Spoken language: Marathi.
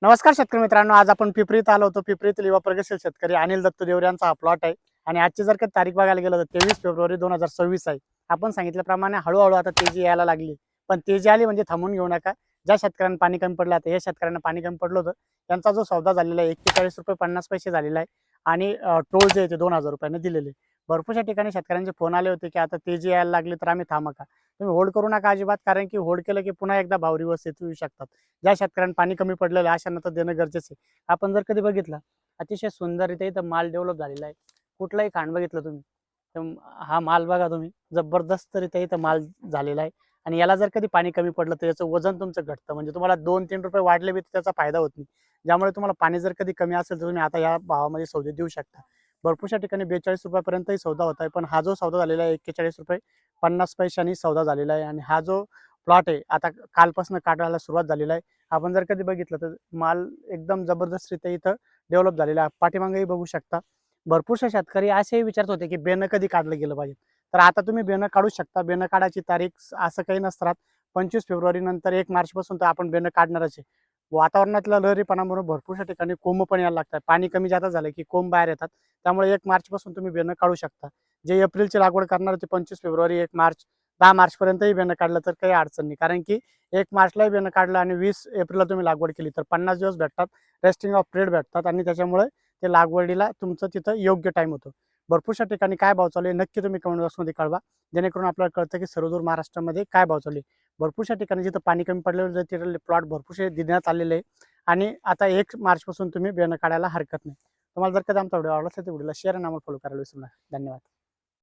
नमस्कार शेतकरी मित्रांनो, आज आपण पिपरीत आलो होतो. पिपरीतील युवा प्रगतशील शेतकरी अनिल दत्त देवरे यांचा हा प्लॉट आहे. आणि आजची जर का तारीख बघायला गेलं तर 23 फेब्रुवारी 2026 आहे. आपण सांगितल्याप्रमाणे हळूहळू आता तेजी यायला लागली. पण तेजी आली म्हणजे थांबून घेऊ नका. ज्या शेतकऱ्यांना पाणी कमी पडलं, आता या शेतकऱ्यांना पाणी कमी पडलं होतं, त्यांचा जो सौदा झालेला आहे ₹41.50 झालेला आहे. आणि टोल जे आहे ते ₹2000 दिलेले. भरपूरशा ठिकाणी शेतकऱ्यांचे फोन आले होते की आता तेजी यायला लागली तर आम्ही थांबा का. तुम्ही होल्ड करू नका अजिबात, कारण की होल्ड केलं की पुन्हा एकदा भाव रिवर्स येऊ शकतात. ज्या शेतकऱ्यांना पाणी कमी पडलेलं आहे अशांना तर देणं गरजेचं आहे. आपण जर कधी बघितलं, अतिशय सुंदररीत्या इथं माल डेव्हलप झालेला आहे. कुठलाही खांड बघितलं तुम्ही तर हा माल बघा तुम्ही, जबरदस्तरित्या इथं माल झालेला आहे. आणि याला जर कधी पाणी कमी पडलं तर याचं वजन तुमचं घटतं, म्हणजे तुम्हाला ₹2-3 वाढले बी तर त्याचा फायदा होत नाही. ज्यामुळे तुम्हाला पाणी जर कधी कमी असेल तर तुम्ही आता या भावामध्ये सौदे देऊ शकता. भरपूरशा ठिकाणी ₹42 पर्यंतही सौदा होत आहे. पण हा जो सौदा झालेला आहे ₹41.50 सौदा झालेला आहे. आणि हा जो प्लॉट आहे आता कालपासून काढायला सुरुवात झालेला आहे. आपण जर कधी बघितलं तर माल एकदम जबरदस्तरित्या इथं डेव्हलप झालेला आहे. पाठीमागेही बघू शकता. भरपूरशा शेतकरी असेही विचारत होते की बेणं कधी काढलं गेलं पाहिजे. तर आता तुम्ही बेणं काढू शकता. बेणं काढायची तारीख असं काही नसतात. 25 फेब्रुवारी नंतर 1 मार्चपासून तर आपण बेणं काढणारच आहे. वातावरणातल्या लहरीपणामुळे भरपूरशा ठिकाणी कोंब पण यायला लागतात. पाणी कमी जादा झालं की कोंब बाहेर येतात. त्यामुळे 1 मार्चपासून तुम्ही बेणं काढू शकता. जे एप्रिलची लागवड करणार ते 25 फेब्रुवारी, 1 मार्च, 10 मार्चपर्यंतही बेणं काढलं तर काही अडचण नाही. कारण की 1 मार्चलाही बेणं काढलं आणि 20 एप्रिलला तुम्ही लागवड केली तर 50 दिवस भेटतात. रेस्टिंग ऑफ पिरियड भेटतात आणि त्याच्यामुळे ते लागवडीला तुमचं तिथं योग्य टाईम होतो. भरपूरशा ठिकाणी काय भाव चालू आहे नक्की तुम्ही कमेंट बॉक्समध्ये कळवा. जेणेकरून आपल्याला कळतं की सर्वदूर महाराष्ट्रामध्ये काय भाव चालू आहे. भरपूरशा ठिकाणी जिथं पाणी कमी पडलेलं तिथले प्लॉट भरपूरसे देण्यात आलेले आहे. आणि आता 1 मार्चपासून तुम्ही बेणं काढायला हरकत नाही. तुम्हाला जर कधी आमचा व्हिडिओ आवडला असेल तर व्हिडिओला शेअर आणि आम्हाला फॉलो करायला विसरू नका. धन्यवाद.